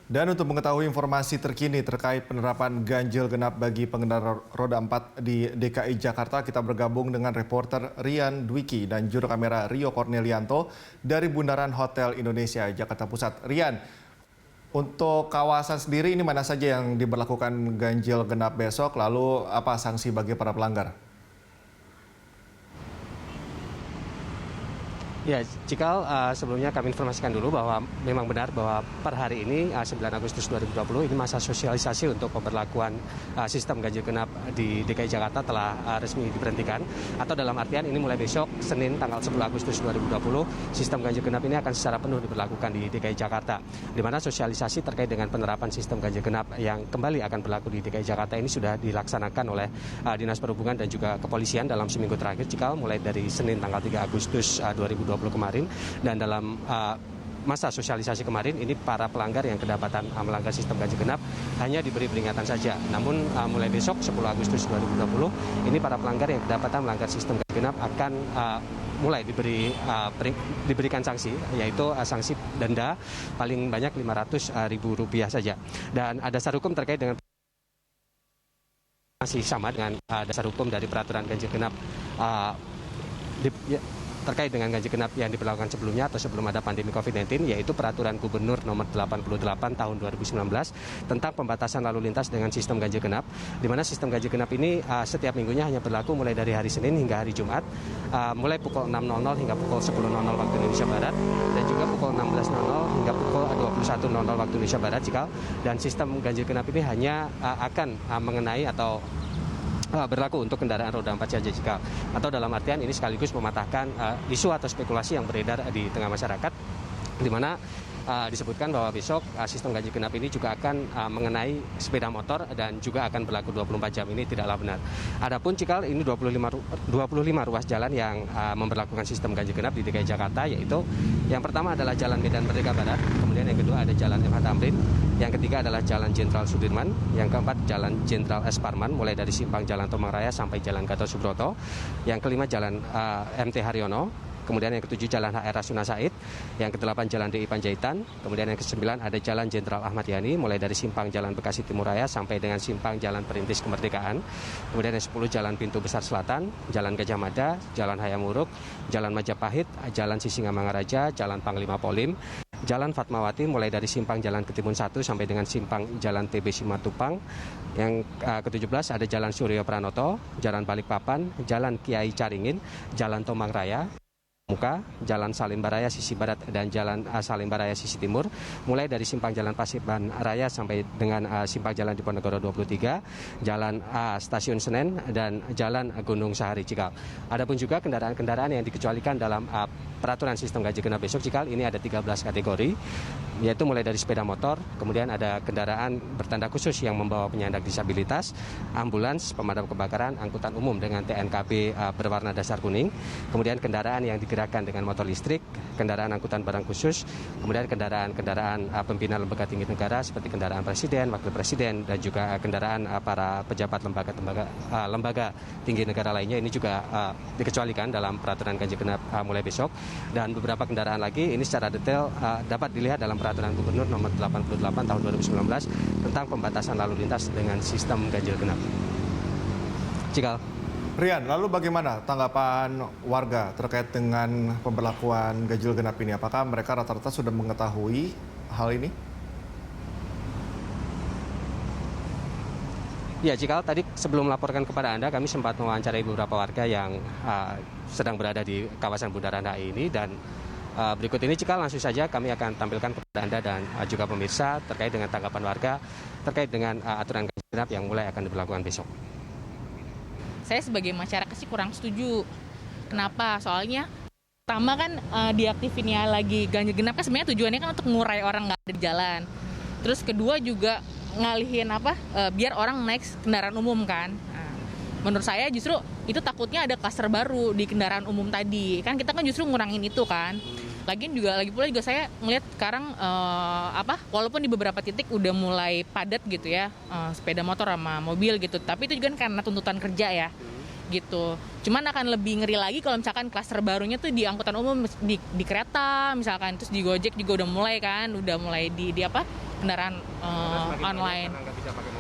Dan untuk mengetahui informasi terkini terkait penerapan ganjil genap bagi pengendara roda 4 di DKI Jakarta, kita bergabung dengan reporter Rian Dwiki dan juru kamera Rio Cornelianto dari Bundaran Hotel Indonesia, Jakarta Pusat. Rian, untuk kawasan sendiri ini mana saja yang diberlakukan ganjil genap besok, lalu apa sanksi bagi para pelanggar? Ya, Cikal, sebelumnya kami informasikan dulu bahwa memang benar bahwa per hari ini 9 Agustus 2020 ini masa sosialisasi untuk pemberlakuan sistem ganjil genap di DKI Jakarta telah resmi diberhentikan, atau dalam artian ini mulai besok Senin tanggal 10 Agustus 2020 sistem ganjil genap ini akan secara penuh diberlakukan di DKI Jakarta, di mana sosialisasi terkait dengan penerapan sistem ganjil genap yang kembali akan berlaku di DKI Jakarta ini sudah dilaksanakan oleh Dinas Perhubungan dan juga Kepolisian dalam seminggu terakhir, Cikal, mulai dari Senin tanggal 3 Agustus 2020 kemarin, dan dalam masa sosialisasi kemarin ini para pelanggar yang kedapatan melanggar sistem ganjil genap hanya diberi peringatan saja. Namun mulai besok 10 Agustus 2020 ini para pelanggar yang kedapatan melanggar sistem ganjil genap akan mulai diberikan sanksi, yaitu sanksi denda paling banyak Rp500.000 saja. Dan dasar hukum terkait dengan masih sama dengan dasar hukum dari peraturan ganjil genap terkait dengan ganjil genap yang diberlakukan sebelumnya atau sebelum ada pandemi COVID-19, yaitu Peraturan Gubernur Nomor 88 Tahun 2019 tentang pembatasan lalu lintas dengan sistem ganjil genap, di mana sistem ganjil genap ini setiap minggunya hanya berlaku mulai dari hari Senin hingga hari Jumat, mulai pukul 6.00 hingga pukul 10.00 waktu Indonesia Barat, dan juga pukul 16.00 hingga pukul 21.00 waktu Indonesia Barat, Cikal. Dan sistem ganjil genap ini hanya akan mengenai atau berlaku untuk kendaraan roda 4 saja, Cikal. Atau dalam artian ini sekaligus mematahkan isu atau spekulasi yang beredar di tengah masyarakat, di mana disebutkan bahwa besok sistem ganjil genap ini juga akan mengenai sepeda motor dan juga akan berlaku 24 jam. Ini tidaklah benar. Adapun, Cikal, ini 25 ruas jalan yang memberlakukan sistem ganjil genap di DKI Jakarta, yaitu yang pertama adalah Jalan Medan Merdeka Barat, kemudian yang kedua ada Jalan MH Tamrin, yang ketiga adalah Jalan Jenderal Sudirman, yang keempat Jalan Jenderal S. Parman mulai dari simpang Jalan Tomang Raya sampai Jalan Gatot Subroto, yang kelima Jalan MT Haryono, kemudian yang ketujuh Jalan HR Rasuna Said, yang kedelapan Jalan DI Panjaitan, kemudian yang kesembilan ada Jalan Jenderal Ahmad Yani mulai dari simpang Jalan Bekasi Timur Raya sampai dengan simpang Jalan Perintis Kemerdekaan, kemudian yang 10 Jalan Pintu Besar Selatan, Jalan Gajah Mada, Jalan Hayam Wuruk, Jalan Majapahit, Jalan Sisingamangaraja, Jalan Panglima Polim, Jalan Fatmawati mulai dari simpang Jalan Ketimun 1 sampai dengan simpang Jalan TB Simatupang. Yang ke-17 ada Jalan Suryo Pranoto, Jalan Balikpapan, Jalan Kiai Caringin, Jalan Tomang Raya, Muka, Jalan Salimba Raya sisi barat dan Jalan Salimba Raya sisi timur, mulai dari simpang Jalan Paseban Raya sampai dengan simpang Jalan Diponegoro 23, Jalan Stasiun Senen, dan Jalan Gunung Sahari, Cikal. Adapun juga kendaraan-kendaraan yang dikecualikan dalam peraturan sistem ganjil genap besok, Cikal, ini ada 13 kategori, yaitu mulai dari sepeda motor, kemudian ada kendaraan bertanda khusus yang membawa penyandang disabilitas, ambulans, pemadam kebakaran, angkutan umum dengan TNKB berwarna dasar kuning, kemudian kendaraan yang digerakkan dengan motor listrik, kendaraan angkutan barang khusus, kemudian kendaraan pembina lembaga tinggi negara seperti kendaraan presiden, wakil presiden, dan juga kendaraan para pejabat lembaga tinggi negara lainnya. Ini juga dikecualikan dalam peraturan ganjil genap mulai besok. Dan beberapa kendaraan lagi ini secara detail dapat dilihat dalam Peraturan Gubernur Nomor 88 Tahun 2019 tentang pembatasan lalu lintas dengan sistem ganjil genap. Cikal. Rian, lalu bagaimana tanggapan warga terkait dengan pemberlakuan ganjil genap ini? Apakah mereka rata-rata sudah mengetahui hal ini? Ya, Cikal, tadi sebelum melaporkan kepada Anda, kami sempat mewawancarai beberapa warga yang sedang berada di kawasan Bundaran HI ini, dan berikut ini, Cikal, langsung saja kami akan tampilkan kepada Anda dan juga pemirsa terkait dengan tanggapan warga terkait dengan aturan ganjil genap yang mulai akan diberlakukan besok. Saya sebagai masyarakat sih kurang setuju. Kenapa? Soalnya pertama kan diaktifinnya lagi ganjil genap kan sebenarnya tujuannya kan untuk mengurai orang nggak ada di jalan. Terus kedua juga ngalihin biar orang naik kendaraan umum kan. Nah, menurut saya justru itu takutnya ada klaster baru di kendaraan umum tadi. Kan kita kan justru ngurangin itu kan. Lagi pula juga saya ngelihat sekarang walaupun di beberapa titik udah mulai padat gitu ya, sepeda motor sama mobil gitu, tapi itu juga karena tuntutan kerja ya gitu. Cuman akan lebih ngeri lagi kalau misalkan klaster barunya tuh di angkutan umum, di kereta misalkan, terus di Gojek juga udah mulai kendaraan online.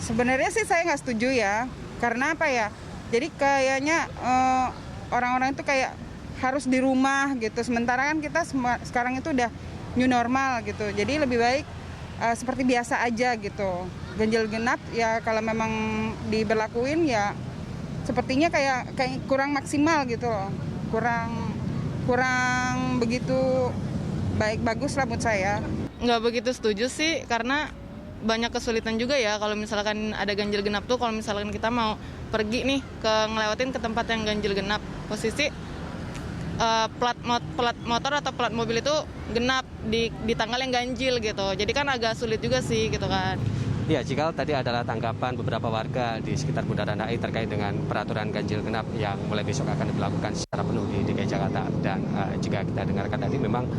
Sebenarnya sih saya nggak setuju ya, karena apa ya? Jadi kayaknya orang-orang itu kayak harus di rumah gitu. Sementara kan kita sekarang itu udah new normal gitu. Jadi lebih baik seperti biasa aja gitu. Ganjil genap ya kalau memang diberlakuin ya sepertinya kayak kurang maksimal gitu loh. Kurang begitu bagus lah menurut saya. Nggak begitu setuju sih, karena banyak kesulitan juga ya kalau misalkan ada ganjil genap tuh. Kalau misalkan kita mau pergi nih ngelewatin ke tempat yang ganjil genap, posisi plat motor atau plat mobil itu genap di tanggal yang ganjil gitu. Jadi kan agak sulit juga sih gitu kan. Ya, jika tadi adalah tanggapan beberapa warga di sekitar Bundaran HI terkait dengan peraturan ganjil genap yang mulai besok akan diberlakukan secara penuh di DKI Jakarta. Dan jika kita dengarkan tadi, memang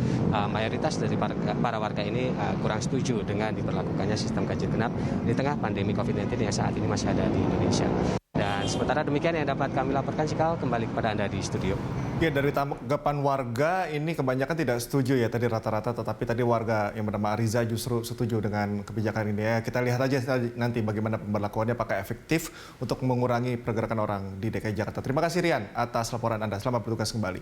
mayoritas dari para warga ini kurang setuju dengan diberlakukannya sistem ganjil genap di tengah pandemi COVID-19 yang saat ini masih ada di Indonesia. Dan sementara demikian yang dapat kami laporkan, Cikal, kembali kepada Anda di studio. Ya, dari tanggapan warga ini kebanyakan tidak setuju ya tadi rata-rata, tetapi tadi warga yang bernama Ariza justru setuju dengan kebijakan ini ya. Kita lihat aja nanti bagaimana pemberlakuannya, apakah efektif untuk mengurangi pergerakan orang di DKI Jakarta. Terima kasih Rian atas laporan Anda. Selamat bertugas kembali.